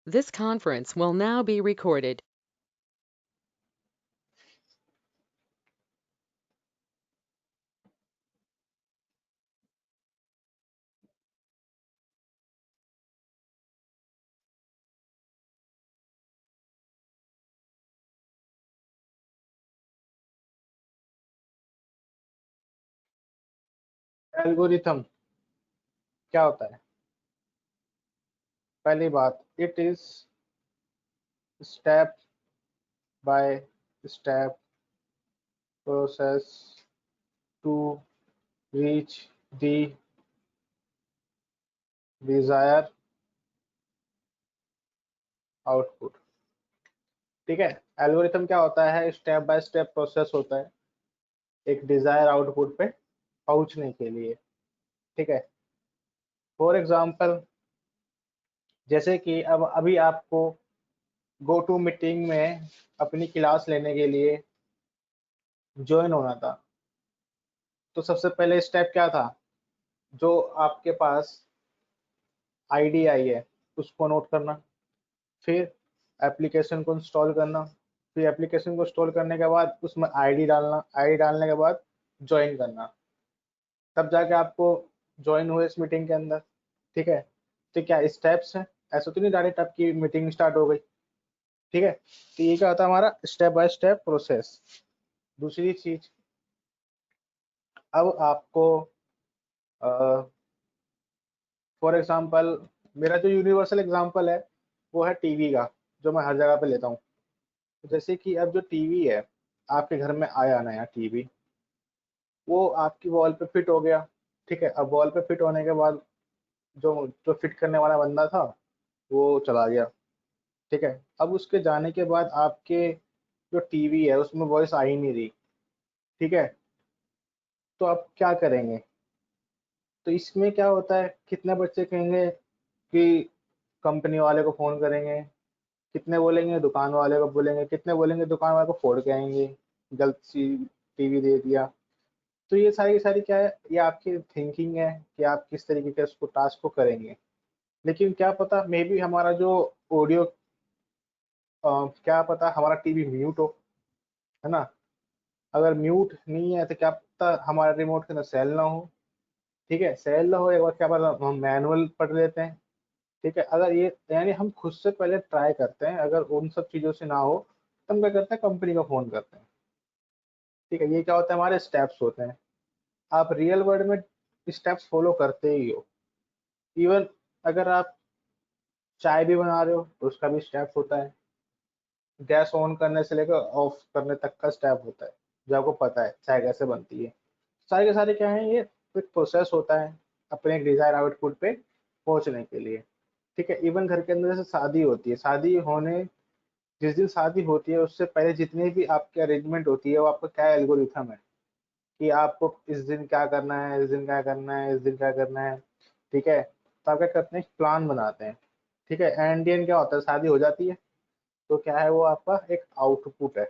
This conference will now be recorded. Algorithm क्या होता है? पहली बात, it is step by step process to reach the desire output. ठीक है, एल्गोरिथम क्या होता है? स्टेप बाय स्टेप प्रोसेस होता है एक डिजायर आउटपुट पे पहुंचने के लिए। ठीक है, फॉर एग्जांपल, जैसे कि अब अभी आपको गो टू मीटिंग में अपनी क्लास लेने के लिए ज्वाइन होना था, तो सबसे पहले स्टेप क्या था? जो आपके पास आईडी आई है उसको नोट करना, फिर एप्लीकेशन को इंस्टॉल करना, फिर एप्लीकेशन को इंस्टॉल करने के बाद उसमें आईडी डालना, आईडी डालने के बाद ज्वाइन करना, तब जाके आपको ज्वाइन हुए इस मीटिंग के अंदर। ठीक है, तो क्या स्टेप्स हैं? ऐसा तो नहीं डायरेक्ट आपकी मीटिंग स्टार्ट हो गई। ठीक है, तो ये क्या होता है हमारा स्टेप बाय स्टेप प्रोसेस। दूसरी चीज, अब आपको फॉर एग्जांपल, मेरा जो यूनिवर्सल एग्जांपल है वो है टीवी का, जो मैं हर जगह पे लेता हूँ। जैसे कि अब जो टीवी है, आपके घर में आया नया टीवी, वो आपकी वॉल पे फिट हो गया। ठीक है, अब वॉल पे फिट होने के बाद जो जो फिट करने वाला बंदा था वो चला गया। ठीक है, अब उसके जाने के बाद आपके जो टीवी है उसमें वॉइस आ ही नहीं रही। ठीक है, तो आप क्या करेंगे? तो इसमें क्या होता है, कितने बच्चे कहेंगे कि कंपनी वाले को फोन करेंगे, कितने बोलेंगे दुकान वाले को बोलेंगे, कितने बोलेंगे दुकान वाले को फोड़ के आएंगे, गलत सी टीवी दे दिया। तो ये सारी की सारी क्या है, ये आपकी थिंकिंग है कि आप किस तरीके के उसको टास्क को करेंगे। लेकिन क्या पता मे बी हमारा जो ऑडियो, क्या पता हमारा टीवी म्यूट हो, है ना? अगर म्यूट नहीं है तो क्या पता हमारा रिमोट के अंदर सेल ना हो। ठीक है, सेल ना हो, एक बार क्या पता हम मैनुअल पढ़ लेते हैं। ठीक है, अगर ये यानी हम खुद से पहले ट्राई करते हैं, अगर उन सब चीज़ों से ना हो तो हम क्या करते हैं, कंपनी को फ़ोन करते हैं। ठीक है, ये क्या होता है, हमारे स्टेप्स होते हैं। आप रियल वर्ल्ड में स्टेप्स फॉलो करते ही हो। इवन अगर आप चाय भी बना रहे हो तो उसका भी स्टेप होता है। गैस ऑन करने से लेकर ऑफ करने तक का स्टेप होता है, जो आपको पता है चाय कैसे बनती है। सारे के सारे क्या है, ये एक प्रोसेस होता है अपने एक डिजायर आउटपुट पे पहुंचने के लिए। ठीक है, इवन घर के अंदर जैसे शादी होती है, शादी होने जिस दिन शादी होती है उससे पहले जितनी भी आपकी अरेंजमेंट होती है वो आपका क्या एल्गोरिथम है कि आपको इस दिन क्या करना है, इस दिन क्या करना है, इस दिन क्या करना है। ठीक है, तो आप क्या करते हैं, प्लान बनाते हैं। ठीक है, एंड दिन क्या होता है, शादी हो जाती है तो क्या है, वो आपका एक आउटपुट है।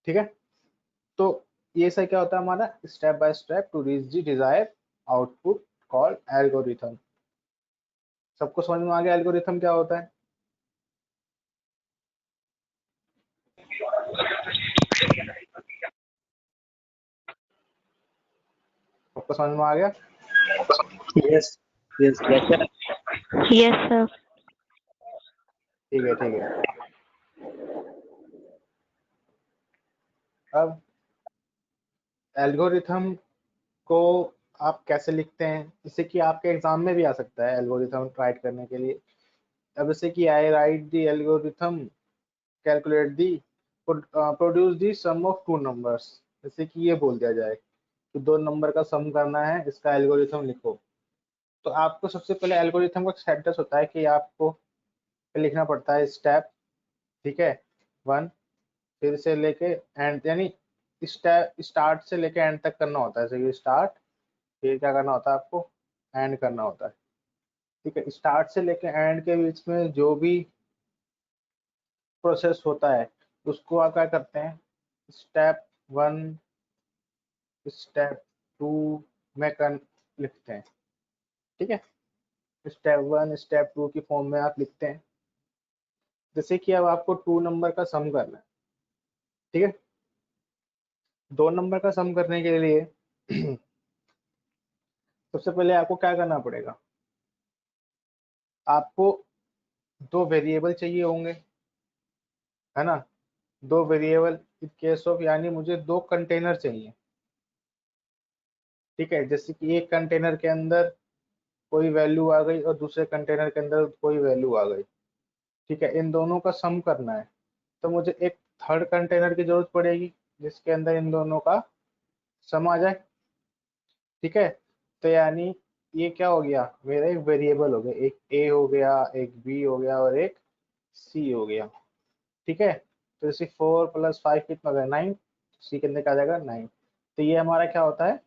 ठीक है, तो ये सब क्या होता है हमारा step by step to reach the desire output called algorithm. सबको समझ में आ गया एल्गोरिथम क्या होता है? सबको समझ में आ गया? Yes, yes, better. Yes, sir. ठीक है, ठीक है। अब एल्गोरिथम को आप कैसे लिखते हैं, जैसे कि आपके एग्जाम में भी आ सकता है एल्गोरिथम राइट करने के लिए। अब जैसे कि I write the algorithm calculate the produce the sum of two numbers. जैसे कि ये बोल दिया जाए कि दो नंबर का सम करना है, इसका एल्गोरिथम लिखो। तो आपको सबसे पहले एल्गोरिथम का सेंटेंस होता है कि आपको लिखना पड़ता है स्टेप। ठीक है, वन, फिर से लेके एंड, यानी स्टेप स्टार्ट से लेके एंड तक करना होता है। जैसे कि स्टार्ट, फिर क्या करना होता है आपको, एंड करना होता है। ठीक है, स्टार्ट से लेके एंड के बीच में जो भी प्रोसेस होता है उसको आप क्या करते हैं, स्टेप वन, स्टेप टू में कर लिखते हैं। ठीक है, स्टेप 1 स्टेप 2 की फॉर्म में आप लिखते हैं। जैसे कि अब आपको 2 नंबर का सम करना है, ठीक है। 2 नंबर का सम करने के लिए सबसे पहले आपको क्या करना पड़ेगा, आपको 2 वेरिएबल चाहिए होंगे, है ना। 2 वेरिएबल इन केस ऑफ, यानी मुझे 2 कंटेनर चाहिए, ठीक है। जैसे कि एक कंटेनर के अंदर कोई वैल्यू आ गई और दूसरे कंटेनर के अंदर कोई वैल्यू आ गई, ठीक है। इन दोनों का सम करना है, तो मुझे एक थर्ड कंटेनर की जरूरत पड़ेगी जिसके अंदर इन दोनों का सम आ जाए, ठीक है। तो यानी ये क्या हो गया, मेरा एक वेरिएबल हो गया, एक ए हो गया, एक बी हो गया और एक सी हो गया, ठीक है। तो जैसे 4 + 5 कितना हो गया 9, सी के अंदर क्या आ जाएगा 9। तो ये हमारा क्या होता है,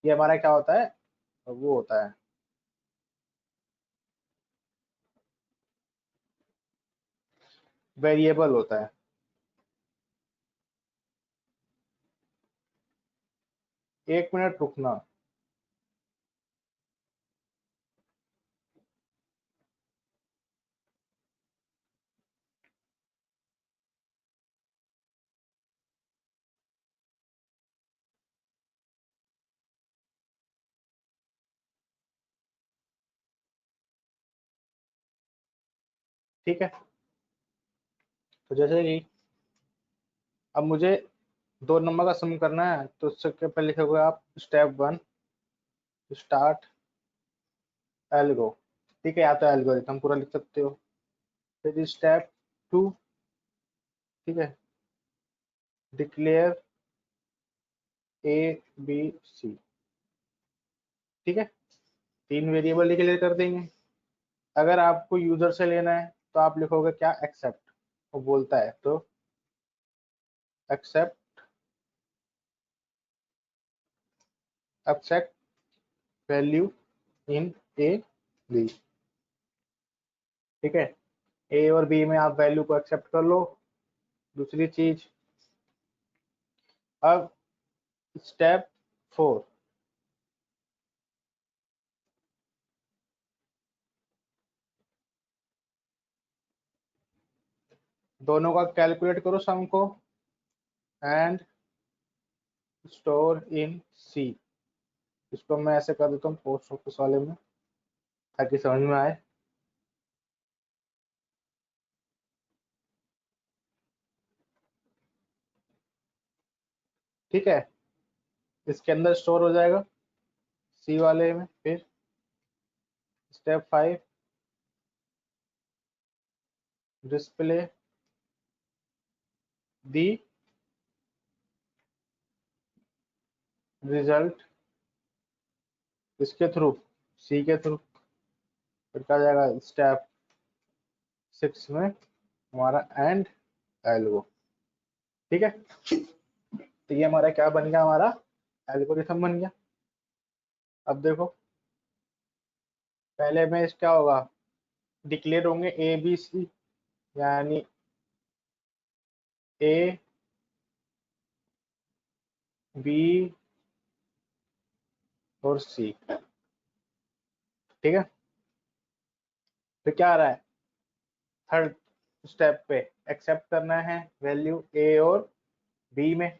ये हमारा क्या होता है, वो होता है वेरिएबल होता है। एक मिनट रुकना। ठीक है, तो जैसे कि अब मुझे 2 नंबर का सम करना है, तो उससे पहले लिखोगे आप स्टेप 1 स्टार्ट एल्गो, ठीक है। या तो एल्गोरिथम पूरा लिख सकते हो। फिर स्टेप 2, ठीक है, डिक्लेयर ए बी सी, ठीक है। 3 वेरिएबल डिक्लेयर कर देंगे। अगर आपको यूजर से लेना है तो आप लिखोगे क्या, एक्सेप्ट, वो बोलता है तो accept, accept value in A B, ठीक है। ए और बी में आप वैल्यू को एक्सेप्ट कर लो। दूसरी चीज, अब स्टेप 4, दोनों का कैलकुलेट करो सम को एंड स्टोर इन सी। इसको मैं ऐसे कर देता हूँ पोस्ट ऑफिस वाले में ताकि समझ में आए, ठीक है। इसके अंदर स्टोर हो जाएगा सी वाले में। फिर स्टेप 5, डिस्प्ले दी रिजल्ट, इसके थ्रू, सी के थ्रू। फिर क्या जाएगा स्टेप 6 में हमारा एंड एल्गो, ठीक है। तो ये हमारा क्या बन गया, हमारा एल्गोरिथम बन गया। अब देखो, पहले में क्या होगा, डिक्लेयर होंगे ए बी सी, यानी ए बी और सी, ठीक है। फिर क्या आ रहा है, थर्ड स्टेप पे एक्सेप्ट करना है वैल्यू ए और बी में।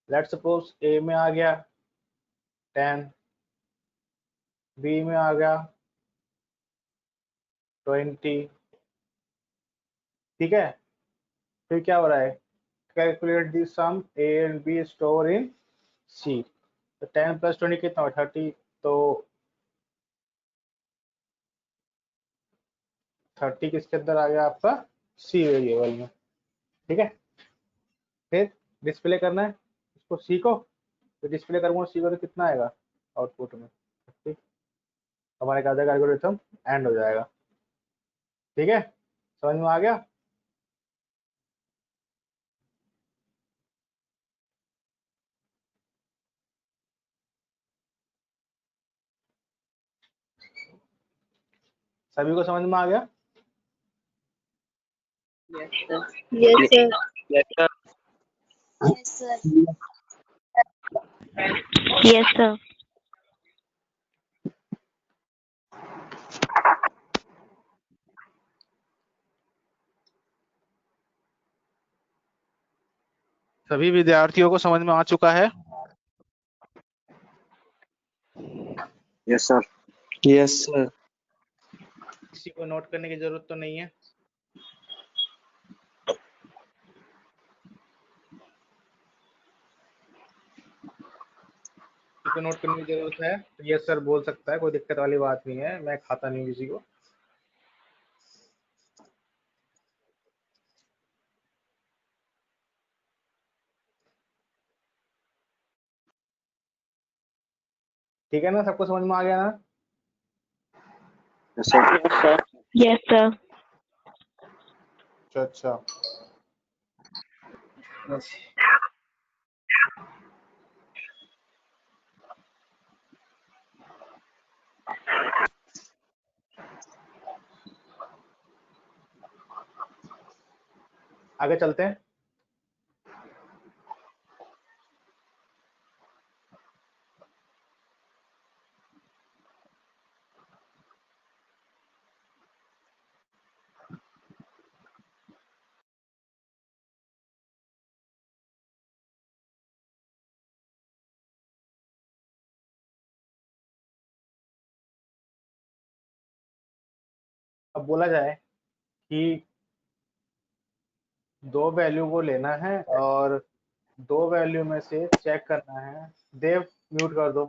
लेट्स सपोज ए में आ गया 10, बी में आ गया 20, ठीक है। फिर क्या हो रहा है, calculate the sum A and B store in C. तो 10 + 20 कितना हो 30, तो 30 किसके अंदर आ गया आपका, सी वेरिएबल में, ठीक है। फिर डिस्प्ले करना है इसको सी को, तो डिस्प्ले करूंगा सी को तो कितना आएगा आउटपुट में, ठीक। हमारे क्या जाएगा, एल्गोरिथम एंड हो जाएगा, ठीक है। समझ में आ गया। सभी को समझ में आ गया। Yes, sir. Yes, sir. Yes, sir. Yes, sir. सभी विद्यार्थियों को समझ में आ चुका है? Yes, sir. Yes, sir. किसी को नोट करने की जरूरत तो नहीं है? किसी को नोट करने की जरूरत है तो यस सर बोल सकता है, कोई दिक्कत वाली बात नहीं है, मैं खाता नहीं किसी को। ठीक है ना, सबको समझ में आ गया ना? Yes, sir. Yes, sir. Yes, sir. अच्छा, Yes. आगे चलते हैं। अब बोला जाए कि दो वैल्यू को लेना है और दो वैल्यू में से चेक करना है। देव म्यूट कर दो।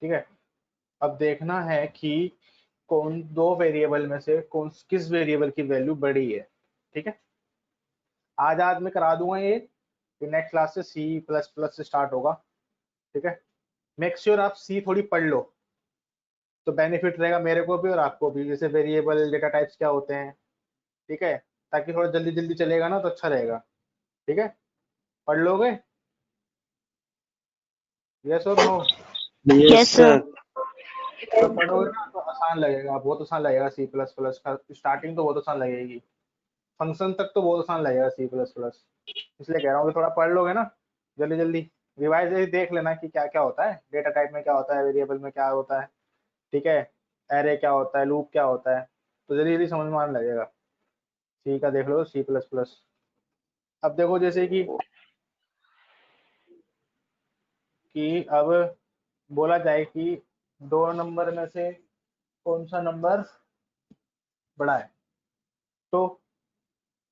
ठीक है, अब देखना है कि कौन दो वेरिएबल में से कौन किस वेरिएबल की वैल्यू बड़ी है। ठीक है, आज मैं करा दूंगा ये, नेक्स्ट क्लास से सी प्लस प्लस से स्टार्ट होगा। ठीक है, मेक श्योर आप सी थोड़ी पढ़ लो, तो बेनिफिट रहेगा मेरे को भी और आपको भी। जैसे वेरिएबल डेटा टाइप्स क्या होते हैं, ठीक है, ताकि थोड़ा जल्दी जल्दी चलेगा ना तो अच्छा रहेगा। ठीक है, पढ़ लोगे? यस और नो? Yes, sir. तो पढ़ोगे ना तो आसान लगेगा, बहुत आसान लगेगा। सी प्लस प्लस का स्टार्टिंग तो बहुत आसान लगेगी, फंक्शन तक तो बहुत आसान लगेगा सी प्लस प्लस। इसलिए कह रहा हूँ कि थोड़ा पढ़ लोगे ना जल्दी जल्दी, रिवाइज देख लेना कि क्या क्या होता है, डेटा टाइप में क्या होता है, वेरिएबल में क्या होता है, ठीक है, एरे क्या होता है, लूप क्या होता है, तो जल्दी जल्दी समझ में आने लगेगा। सी का देख लो, सी प्लस प्लस। अब देखो जैसे कि अब बोला जाए कि दो नंबर में से कौन सा नंबर बड़ा है, तो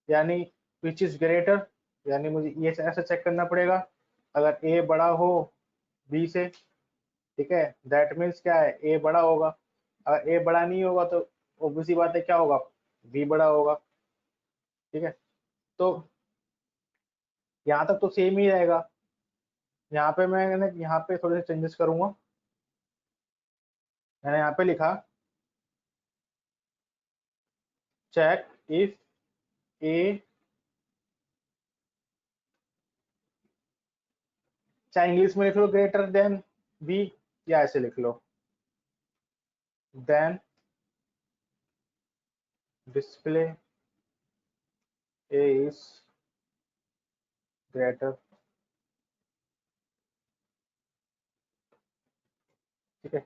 यानी विच इज ग्रेटर, यानी मुझे ये ऐसा चेक करना पड़ेगा। अगर ए बड़ा हो बी से, ठीक है, दैट मीन्स क्या है, ए बड़ा होगा। अगर ए बड़ा नहीं होगा तो ऑब्वियसली बात है क्या होगा, बी बड़ा होगा। ठीक है, तो यहाँ तक तो सेम ही रहेगा। यहाँ पे मैंने यहाँ पे थोड़े से चेंजेस करूंगा। मैंने यहाँ पे लिखा चेक इफ ए, चाहे इंग्लिश में लिख लो ग्रेटर देन बी, या ऐसे लिख लो then display A is greater. ठीक है,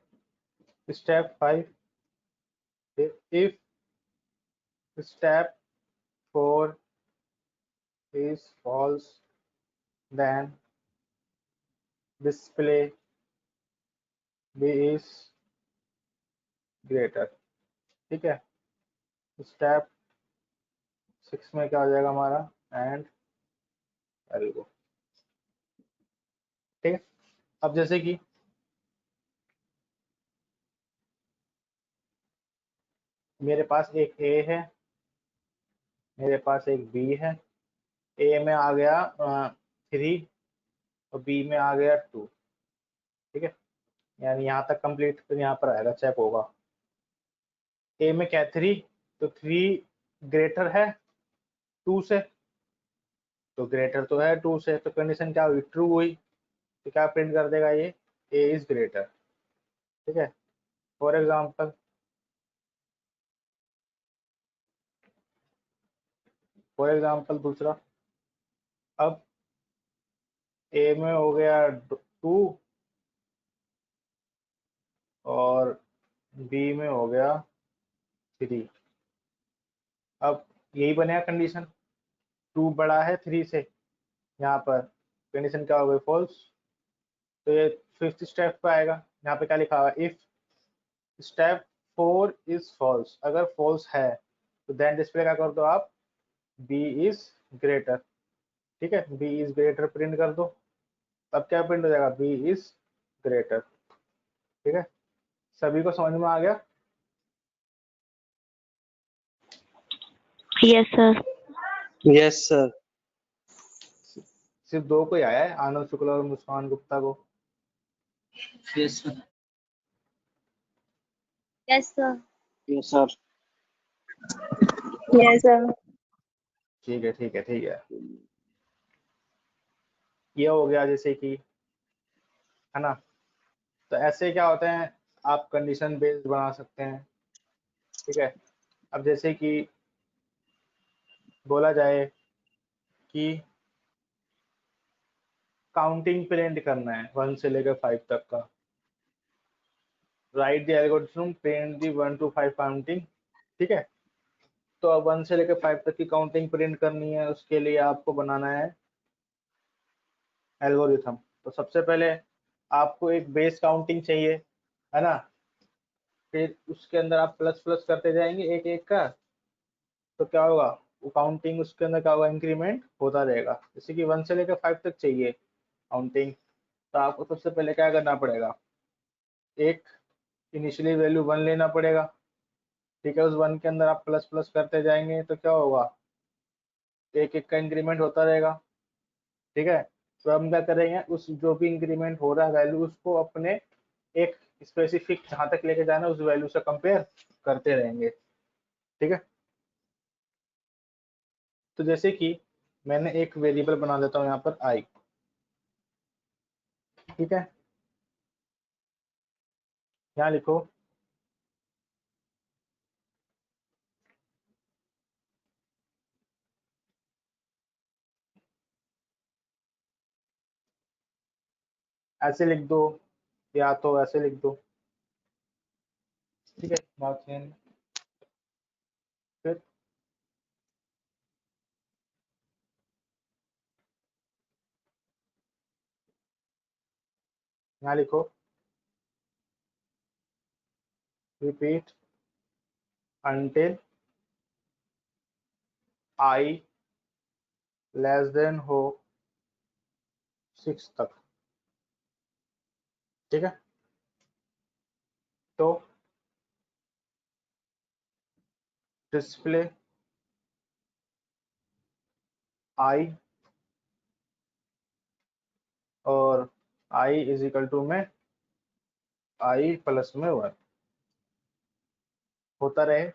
step 5, if step 4 is false then display b is greater। ठीक है, स्टेप 6 में क्या हो जाएगा हमारा, एंड वेरी गुड। ठीक है, अब जैसे कि मेरे पास एक ए है, मेरे पास एक बी है। ए में आ गया 3 और बी में आ गया 2। ठीक है, यानी यहाँ तक कंप्लीट, फिर यहाँ पर आएगा चेक होगा। ए में क्या 3, तो 3 ग्रेटर है 2 से, तो ग्रेटर तो है 2 से, तो कंडीशन क्या हुई, ट्रू हुई। तो क्या प्रिंट कर देगा ये, ए इज ग्रेटर। ठीक है, फॉर एग्जाम्पल फॉर एग्जाम्पल दूसरा, अब ए में हो गया 2 और बी में हो गया 3। अब यही बनेगा कंडीशन, 2 बड़ा है 3 से, यहाँ पर कंडीशन क्या हो गई, फॉल्स। तो ये 5th स्टेप पे आएगा, यहाँ पे क्या लिखा हुआ है, इफ स्टेप 4 इज फॉल्स, अगर फॉल्स है तो देन डिस्प्ले क्या कर दो आप, बी इज ग्रेटर। ठीक है, बी इज ग्रेटर प्रिंट कर दो, तब क्या प्रिंट हो जाएगा, बी इज ग्रेटर। ठीक है, सभी को समझ में आ गया? Yes, sir. Yes, sir. सिर्फ 2 को ही आया है, आनंद शुक्ला और मुस्कान गुप्ता को। Yes, sir. Yes, sir. Yes, sir. Yes, sir. ठीक है ठीक है ठीक है, ये हो गया जैसे कि, है ना। तो ऐसे क्या होते हैं, आप कंडीशन बेस्ड बना सकते हैं। ठीक है, अब जैसे कि बोला जाए कि काउंटिंग प्रिंट करना है 1 से लेकर 5 तक का, right the algorithm print the 1 to 5 counting. ठीक है, तो अब 1 से लेकर 5 तक की काउंटिंग प्रिंट करनी है, उसके लिए आपको बनाना है एल्गोरिथम। तो सबसे पहले आपको एक बेस काउंटिंग चाहिए, है ना, फिर उसके अंदर आप प्लस प्लस करते जाएंगे एक एक का, तो क्या होगा, वो काउंटिंग उसके अंदर क्या होगा, इंक्रीमेंट होता रहेगा। जैसे कि 1 से लेकर 5 तक चाहिए काउंटिंग, तो आपको सबसे पहले क्या करना पड़ेगा, एक इनिशियली वैल्यू 1 लेना पड़ेगा। ठीक है, उस 1 के अंदर आप प्लस प्लस करते जाएंगे तो क्या होगा, एक एक का इंक्रीमेंट होता रहेगा। ठीक है, तो हम क्या करेंगे, उस जो भी इंक्रीमेंट हो रहा है वैल्यू, उसको अपने एक स्पेसिफिक जहां तक लेके जाना है उस वैल्यू से कंपेयर करते रहेंगे। ठीक है, तो जैसे कि मैंने एक वेरिएबल बना देता हूँ यहाँ पर आई। ठीक है, यहाँ लिखो ऐसे लिख दो, या तो ऐसे लिख दो। ठीक है, फिर यहाँ लिखो रिपीट until आई लेस देन हो 6 तक। ठीक है, तो डिस्प्ले आई और आई इज इक्वल टू में आई प्लस में 1 होता रहे।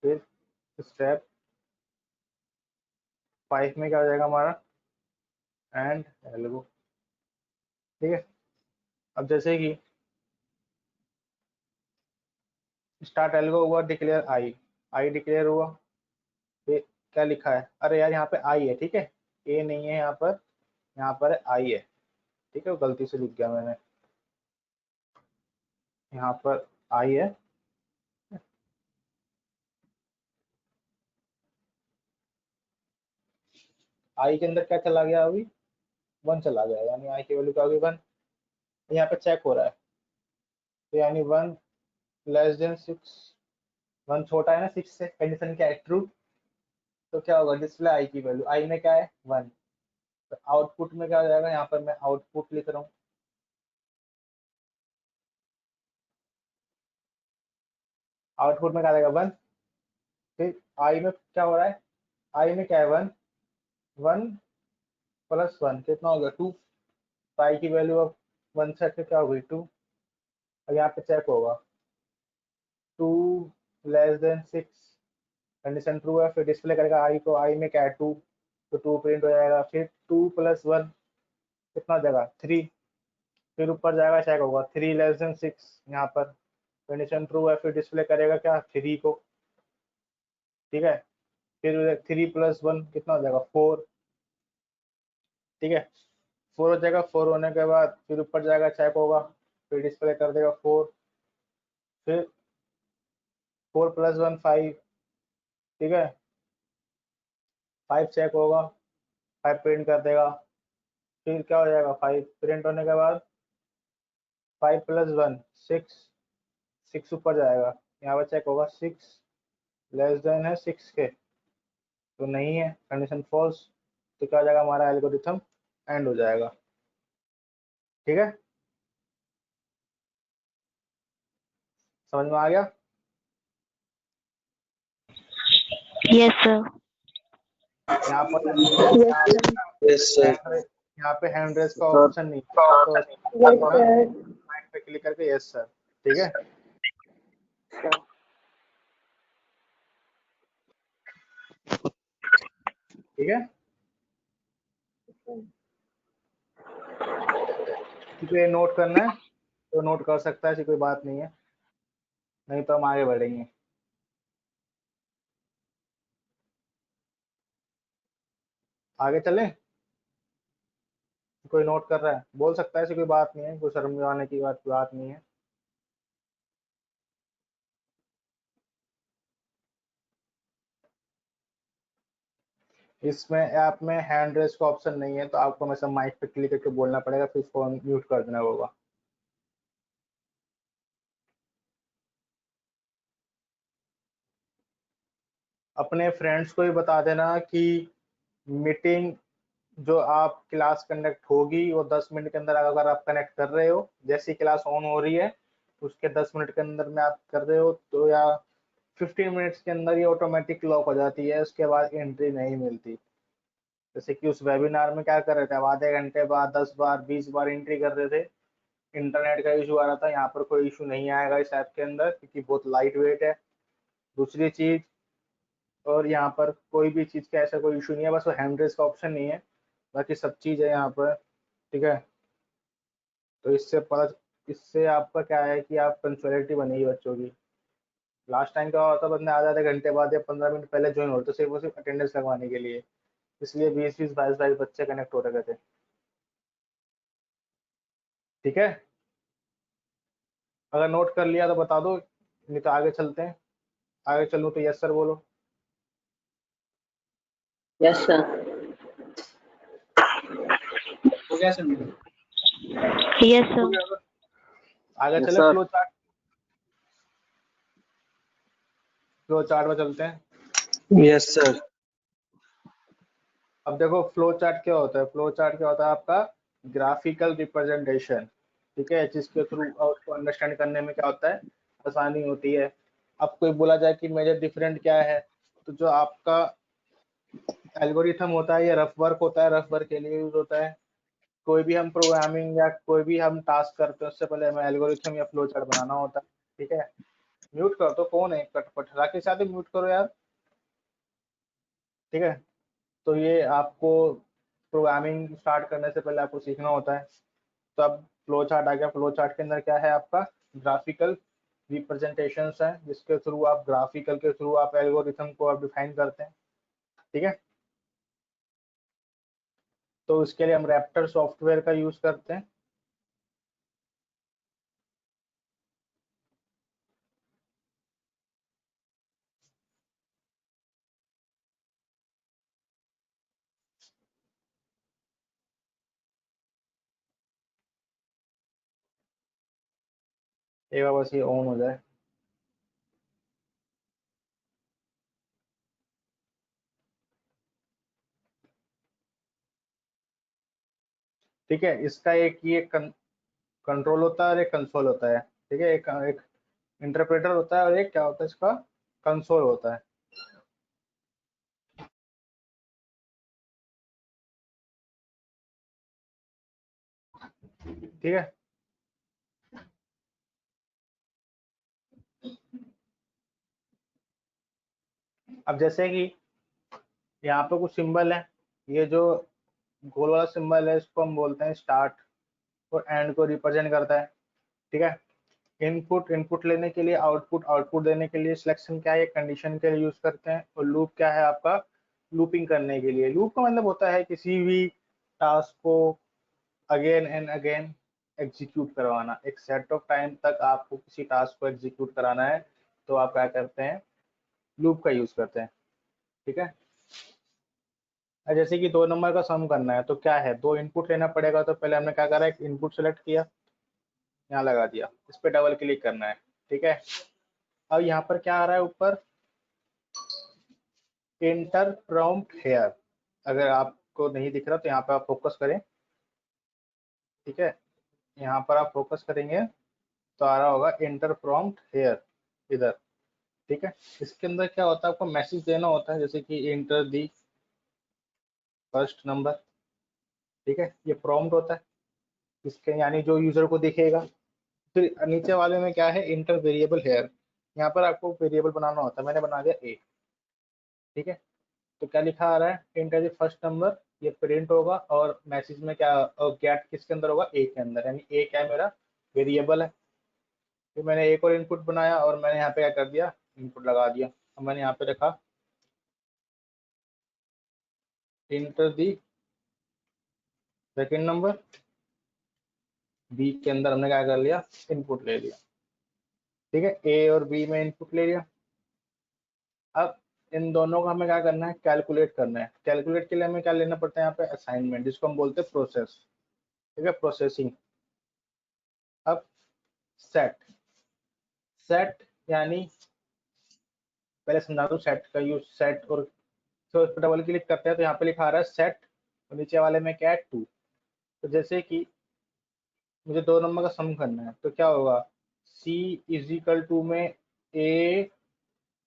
फिर स्टेप 5 में क्या हो जाएगा हमारा, एंड एल्गो। ठीक है, अब जैसे कि स्टार्ट एल्गो हुआ, डिक्लेयर आई, आई डिक्लेयर हुआ, फिर क्या लिखा है, अरे यार यहाँ पे आई है, ठीक है, ए नहीं है यहाँ पर आई है। ठीक है, वो गलती से लिख गया मैंने, यहाँ पर आई है। आई के अंदर क्या चला गया, अभी 1 चला गया, यानी आई की वैल्यू क्या होगी 1। यहाँ पे चेक हो रहा है, तो यानी 1 लेस देन 6, 1 छोटा है ना 6 से, कंडीशन क्या है, ट्रू। तो क्या होगा, डिस्प्ले आई की वैल्यू, आई में क्या है 1, तो आउटपुट में क्या हो जाएगा, यहाँ पर मैं आउटपुट लिख रहा हूँ। आउटपुट में क्या आएगा 1, फिर आई में क्या हो रहा है, आई में क्या है 1, 1 प्लस 1 कितना होगा 2, तो आई की वैल्यू अब 1 से हटके क्या होगी 2, और यहाँ पे चेक होगा 2 लेस देन 6, कंडीशन ट्रू है, फिर डिस्प्ले करेगा आई को, आई में क्या है 2, तो 2 प्रिंट हो जाएगा। फिर 2 प्लस 1 कितना हो जाएगा 3, फिर ऊपर जाएगा चेक होगा 3 लेस देन 6, यहाँ पर कंडीशन ट्रू है, फिर डिस्प्ले करेगा क्या 3 को। ठीक है, फिर 3 + 1 कितना हो जाएगा 4, ठीक है 4 हो जाएगा। 4 होने के बाद फिर ऊपर जाएगा चेक होगा, फिर डिस्प्ले कर देगा 4, फिर 4 + 1 5, ठीक है 5 चेक होगा, 5 प्रिंट कर देगा, फिर क्या हो जाएगा 5 प्रिंट होने के बाद 5 + 1 6, 6 ऊपर जाएगा, यहाँ पर चेक होगा 6 लेस देन है 6 के, तो नहीं है, कंडीशन फॉल्स, तो क्या हो जाएगा हमारा एल्गोरिथम एंड हो जाएगा, ठीक है समझ में आ गया। Yes, sir. यहाँ पर Yes, sir. यहाँ पे हैंड रेस का Sir. ऑप्शन नहीं है, तो Yes, sir. माइक पे क्लिक करके यस सर, ठीक है ठीक है किसी को ये नोट करना है तो नोट कर सकता है, ऐसी कोई बात नहीं है, नहीं तो हम आगे बढ़ेंगे। आगे चलें, कोई नोट कर रहा है बोल सकता है, ऐसी कोई बात नहीं है, कोई शर्माने की बात नहीं है। इसमें ऐप में हैंड रेस का ऑप्शन नहीं है, तो आपको हमेशा माइक पे क्लिक करके बोलना पड़ेगा, फिर फोन म्यूट कर देना होगा। अपने फ्रेंड्स को भी बता देना कि मीटिंग जो आप क्लास कंडक्ट होगी वो 10 मिनट के अंदर अगर आप कनेक्ट कर रहे हो, जैसी क्लास ऑन हो रही है उसके 10 मिनट के अंदर में आप कर रहे हो, तो या 15 मिनट्स के अंदर ये ऑटोमेटिक लॉक हो जाती है, उसके बाद एंट्री नहीं मिलती। जैसे कि उस वेबिनार में क्या कर रहे थे, अब आधे घंटे बाद 10 बार 20 बार एंट्री कर रहे थे, इंटरनेट का इशू आ रहा था। यहाँ पर कोई इशू नहीं आएगा इस ऐप के अंदर, क्योंकि बहुत लाइट वेट है। दूसरी चीज, और यहाँ पर कोई भी चीज का ऐसा कोई इशू नहीं है, बस वो हैंड रेस का ऑप्शन नहीं है, बाकी सब चीज है यहाँ पर, ठीक है। तो इससे आपका क्या है कि आप पंक्चुअलिटी बनेगी बच्चों की। लास्ट टाइम क्या होता, बंदे आधे आधे घंटे बाद या 15 मिनट पहले ज्वाइन होते, सिर्फ वो सिर्फ अटेंडेंस लगवाने के लिए, इसलिए 20 22 बच्चे कनेक्ट हो रहे थे, ठीक है। अगर नोट कर लिया तो बता दो, नहीं तो आगे चलते हैं। आगे चलूँ तो यस सर बोलो। Yes, sir. हो गया सर? Yes, sir. आगे Yes, चले, sir. फ्लो चार्ट में चलते हैं। Yes, sir. अब देखो फ्लो चार्ट क्या होता है, फ्लो चार्ट क्या होता है आपका ग्राफिकल रिप्रेजेंटेशन, ठीक है, जिसके थ्रू उसको अंडरस्टैंड करने में क्या होता है आसानी होती है। अब कोई बोला जाए कि मेजर डिफरेंट क्या है, तो जो आपका एल्गोरिथम होता है ये रफ वर्क होता है, रफ वर्क के लिए यूज होता है। कोई भी हम प्रोग्रामिंग या कोई भी हम टास्क करते हैं उससे पहले हमें एल्गोरिथम या फ्लो चार्ट बनाना होता है, ठीक है। म्यूट कर दो, कौन है कटपट राकेश साथ ही म्यूट करो यार, ठीक है। तो ये आपको प्रोग्रामिंग स्टार्ट करने से पहले आपको सीखना होता है। तो अब फ्लो चार्ट आ गया, फ्लो चार्ट के अंदर क्या है आपका ग्राफिकल रिप्रेजेंटेशंस है, जिसके थ्रू आप ग्राफिकल के थ्रू आप एल्गोरिथम को आप डिफाइन करते हैं, ठीक है। तो इसके लिए हम रैप्टर सॉफ्टवेयर का यूज करते हैं। एक बार बस ये ऑन हो जाए, ठीक है। इसका एक ये कंट्रोल होता है और एक कंसोल होता है, ठीक है। एक इंटरप्रेटर होता है और एक क्या होता है इसका कंसोल होता है, ठीक है। अब जैसे कि यहाँ पे कुछ सिंबल है, ये जो गोल वाला सिंबल है इसको हम बोलते हैं स्टार्ट, और एंड को रिप्रेजेंट करता है, ठीक है। इनपुट लेने के लिए, आउटपुट देने के लिए। सिलेक्शन क्या है, कंडीशन के लिए यूज करते हैं। और लूप क्या है आपका, लूपिंग करने के लिए। लूप का मतलब होता है किसी भी टास्क को अगेन एंड अगेन एग्जीक्यूट करवाना। एक सेट ऑफ टाइम तक आपको किसी टास्क को एग्जीक्यूट कराना है तो आप क्या करते हैं, लूप का यूज करते हैं। ठीक है। जैसे कि 2 नंबर का सम करना है तो क्या है, 2 इनपुट लेना पड़ेगा। तो पहले हमने क्या करा, एक इनपुट सेलेक्ट किया, यहाँ लगा दिया, इस पर डबल क्लिक करना है। ठीक है। अब यहाँ पर क्या आ रहा है ऊपर, इंटर प्रॉम्प्ट हेयर। अगर आपको नहीं दिख रहा तो यहाँ पे आप फोकस करें। ठीक है, यहाँ पर आप फोकस करेंगे तो आ रहा होगा इंटर प्रॉम्प्ट हेयर इधर। ठीक है। इसके अंदर क्या होता है, आपको मैसेज देना होता है, जैसे कि इंटर दी फर्स्ट नंबर। ठीक है, ये प्रॉम्प्ट होता है इसके, यानी जो यूजर को दिखेगा। फिर नीचे वाले में क्या है, इंटर वेरिएबल हेयर। यहाँ पर आपको वेरिएबल बनाना होता है, मैंने बना दिया ए। ठीक है। तो क्या लिखा आ रहा है, इंटर दी फर्स्ट नंबर, ये प्रिंट होगा। और मैसेज में क्या, गेट किसके अंदर होगा, ए के अंदर, यानी ए क्या है, मेरा वेरिएबल है। फिर मैंने एक और इनपुट बनाया और मैंने यहाँ पे क्या कर दिया, इनपुट लगा दिया। अब मैंने यहाँ पे रखा enter the second number, B के अंदर हमने क्या कर लिया, इनपुट ले लिया। ठीक है, ए और बी में इनपुट ले लिया। अब इन दोनों का हमें क्या करना है, कैलकुलेट करना है। कैलकुलेट के लिए हमें क्या लेना पड़ता है, यहाँ पे असाइनमेंट, जिसको हम बोलते हैं प्रोसेस। ठीक है, प्रोसेसिंग। अब सेट, सेट यानी पहले समझा दूं सेट का यूज। सेट और तो इस पर डबल क्लिक करते हैं तो यहाँ पे लिखा आ रहा है सेट, और नीचे वाले में क्या है, 2। तो जैसे कि मुझे 2 नंबर का सम करना है तो क्या होगा, सी इज इक्वल टू में ए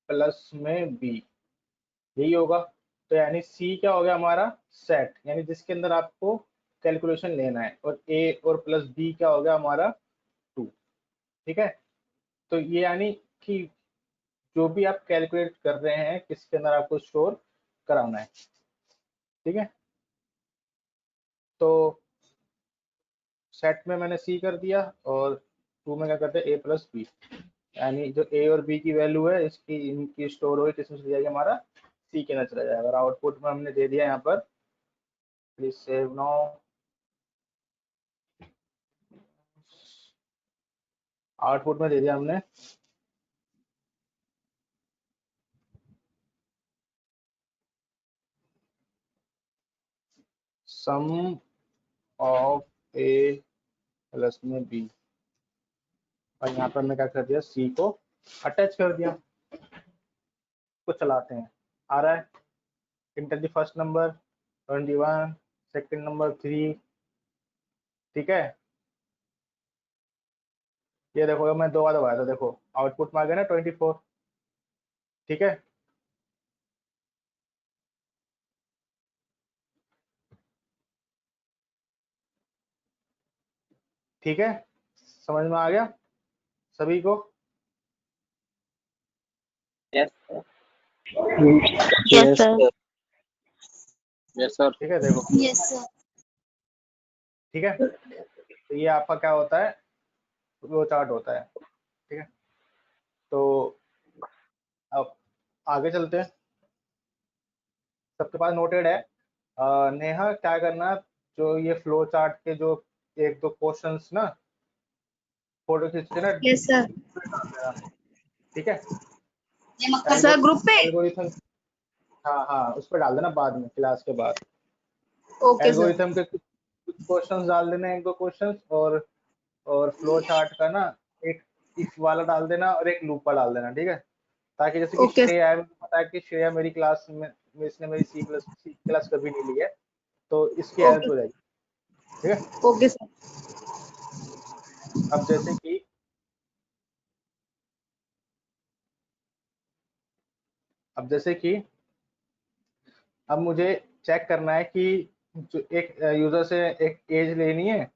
प्लस में बी, यही होगा। तो यानी सी क्या हो गया हमारा, सेट, यानी जिसके अंदर आपको कैलकुलेशन लेना है। और ए और प्लस बी क्या हो गया हमारा, 2। ठीक है। तो ये यानी कि जो भी आप कैलकुलेट कर रहे हैं किसके अंदर आपको स्टोर कराना है। ठीक है। तो सेट में मैंने सी कर दिया और 2 में क्या करते हैं, ए प्लस बी, यानी जो ए और बी की वैल्यू है इसकी, इनकी स्टोर होगी किसमें चली जाएगी, हमारा सी के अंदर चला जाएगा। और आउटपुट में हमने दे दिया यहाँ पर, प्लीज सेव नाउ। आउटपुट में दे दिया हमने सम ऑफ ए प्लस में बी, और यहाँ पर हमने क्या कर दिया, सी को अटैच कर दिया। को चलाते हैं, आ रहा है enter the first number 21, second number 3। ठीक है, ये देखो मैं 2 बार दबाया था, देखो आउटपुट में आ गया ना 24। ठीक है। ठीक है, समझ में आ गया सभी को। Yes, Yes, sir. yes, sir. ठीक है, देखो। Yes, sir. ठीक है, तो ये आपका क्या होता है, फ्लो चार्ट होता है। ठीक है, तो अब आगे चलते हैं। सबके पास नोटेड है। नेहा क्या करना, जो ये फ्लो चार्ट के जो 1-2 क्वेश्चंस ना, फोटो खींच के ना Yes, sir. डाल देना। ठीक है, सर ग्रुप पे। एल्गोरिथम, हाँ हाँ, उस पर डाल देना बाद में, क्लास के बाद। Okay sir. एल्गोरिथम के कुछ क्वेश्चंस डाल देना, 1-2 क्वेश्चंस। और फ्लो चार्ट का ना एक इफ वाला डाल देना और एक लूप वाला डाल देना। ठीक है, ताकि जैसे कि ओके श्रेया है, पता है कि श्रेया मेरी क्लास में इसने मेरी सी क्लास कभी नहीं ली है, तो इसकी हेल्प ओके हो जाएगी। ठीक है। Okay sir. अब जैसे कि अब मुझे चेक करना है कि जो एक यूजर से एक एज लेनी है,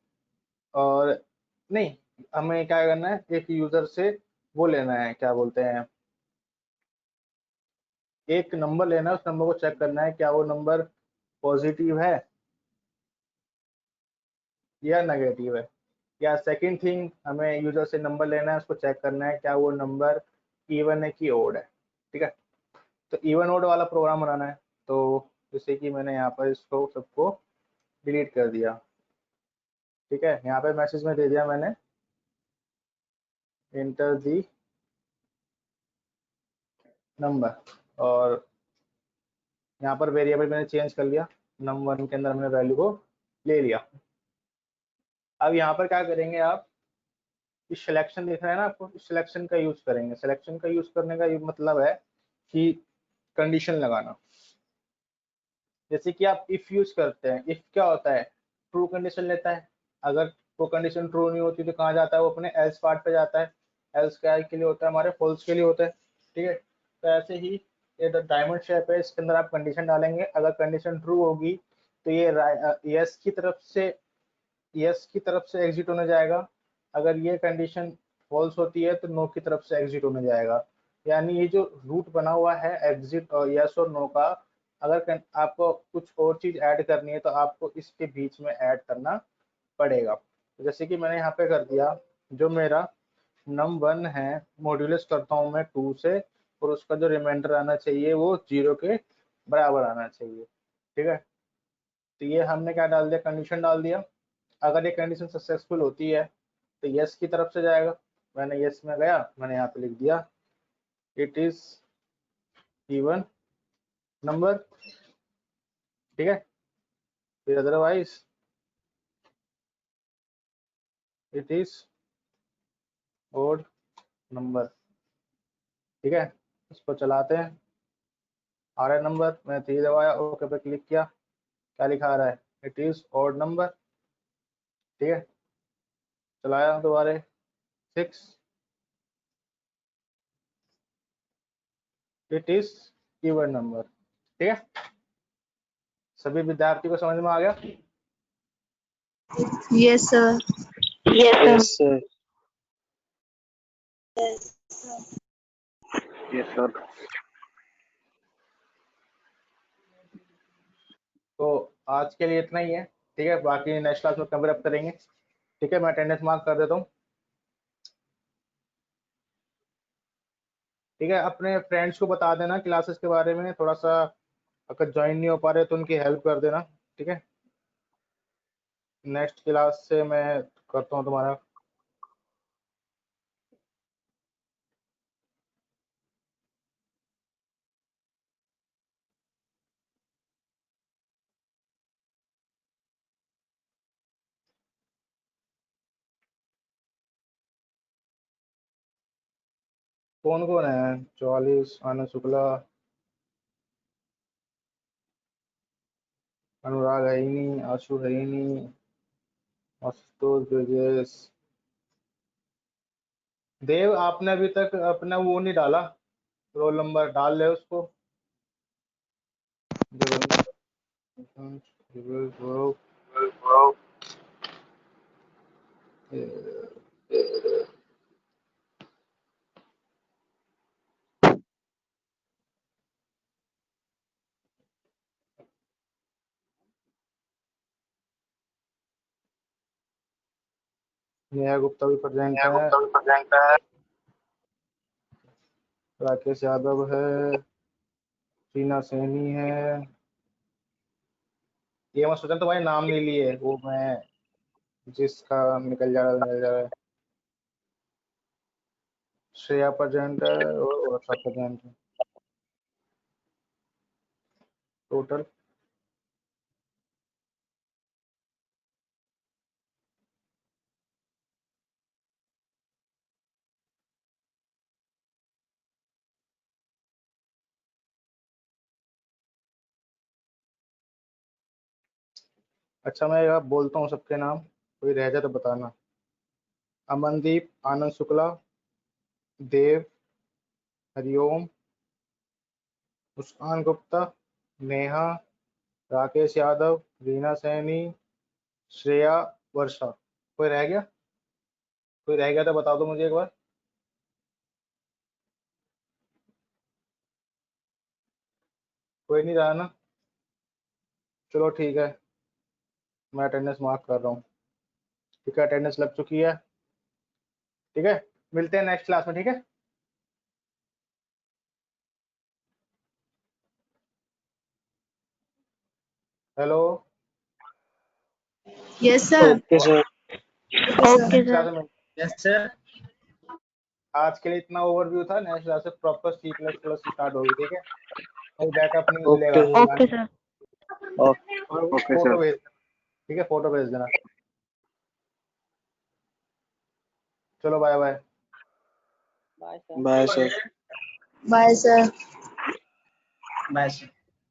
और नहीं, हमें क्या करना है, एक यूजर से वो लेना है, क्या बोलते हैं, एक नंबर लेना है। उस नंबर को चेक करना है क्या वो नंबर पॉजिटिव है या नेगेटिव है। या सेकंड थिंग, हमें यूजर से नंबर लेना है, उसको चेक करना है क्या वो नंबर इवन है कि ओड है। ठीक है, तो इवन ओड वाला प्रोग्राम बनाना है। तो जैसे कि मैंने यहाँ पर इसको सबको डिलीट कर दिया। ठीक है, यहाँ पे मैसेज में दे दिया मैंने इंटर दी नंबर, और यहाँ पर वेरिएबल मैंने चेंज कर लिया, num1 के अंदर मैंने वैल्यू को ले लिया। अब यहाँ पर क्या करेंगे आप, इस सिलेक्शन दिख रहा है ना आपको, इस सिलेक्शन का यूज करेंगे। सिलेक्शन का यूज करने का ये मतलब है कि कंडीशन लगाना। जैसे कि आप इफ यूज करते हैं, इफ क्या होता है, ट्रू कंडीशन लेता है, अगर वो कंडीशन ट्रू नहीं होती तो कहाँ जाता है, वो अपने एल्स पार्ट पे जाता है। एल्स क्या के लिए होता है, हमारे फॉल्स के लिए होता है। ठीक है, तो ऐसे ही ये डायमंड शेप है, इसके अंदर आप कंडीशन डालेंगे। अगर कंडीशन ट्रू होगी तो ये यस की तरफ से एग्जिट होने जाएगा। अगर ये कंडीशन फॉल्स होती है तो नो की तरफ से एग्जिट होने जाएगा। यानी ये जो रूट बना हुआ है एग्जिट और यस और नो का, अगर आपको कुछ और चीज ऐड करनी है तो आपको इसके बीच में ऐड करना पड़ेगा। तो जैसे कि मैंने यहाँ पे कर दिया, जो मेरा num1 है मॉड्यूलस करता हूँ मैं 2 से, और उसका जो रिमाइंडर आना चाहिए वो 0 के बराबर आना चाहिए। ठीक है, तो ये हमने क्या डाल दिया, कंडीशन डाल दिया। अगर ये कंडीशन सक्सेसफुल होती है तो यस की तरफ से जाएगा। मैंने यस में गया, मैंने यहाँ पे लिख दिया इट इज इवन नंबर। ठीक है, फिर otherwise it is odd number. ठीक है, इसको चलाते हैं। आ रहा है नंबर, मैंने 3 दबाया, ओके पे क्लिक किया, क्या लिखा आ रहा है, इट इज ओड नंबर। ठीक है, चलाया दोबारा 6, इट इज इवन नंबर। ठीक है, सभी विद्यार्थी को समझ में आ गया। Yes, sir. Yes, sir. Yes, sir. तो आज के लिए इतना ही है। ठीक है, बाकी नेक्स्ट क्लास में कवर अप करेंगे। ठीक है, मैं अटेंडेंस मार्क कर देता हूँ। ठीक है, अपने फ्रेंड्स को बता देना क्लासेस के बारे में थोड़ा सा, अगर ज्वाइन नहीं हो पा रहे तो उनकी हेल्प कर देना। ठीक है, नेक्स्ट क्लास से मैं करता हूँ तुम्हारा। कौन कौन है, 44, आनंद शुक्ला, अनुराग है ही नहीं, आशु है ही नहीं, आशुतोष, ब्रजेश, देव। आपने अभी तक अपना वो नहीं डाला, रोल नंबर डाल ले उसको। नेहा गुप्ता भी प्रेजेंट है, राकेश यादव है, टीना सैनी है। ये मैं सोचा तो भाई नाम नहीं लिए, वो मैं जिसका निकल जा रहा है। श्रेया प्रेजेंट है और वर्षा प्रेजेंट है। टोटल अच्छा, मैं अब बोलता हूँ सबके नाम, कोई रह जाए तो बताना। अमनदीप, आनंद शुक्ला, देव, हरिओम, मुस्कान गुप्ता, नेहा, राकेश यादव, रीना सैनी, श्रेया, वर्षा। कोई रह गया, कोई रह गया तो बता दो मुझे एक बार। कोई नहीं रहा ना, चलो ठीक है, मैं अटेंडेंस मार्क कर रहा हूँ। ठीक है, अटेंडेंस लग चुकी है। ठीक है, मिलते हैं नेक्स्ट क्लास में। ठीक है, hello. Yes sir. Okay sir. Okay class sir. में यस सर। आज के लिए इतना ओवरव्यू था। नेक्स्ट क्लास से प्रॉपर C++ स्टार्ट होगी। ठीक है, कोई बैकअप नहीं मिलेगा। Okay okay sir. और ओके फोटो सर। भेज देना। ठीक है, फोटो भेज देना। चलो bye bye. Bye sir. Bye sir. Bye sir.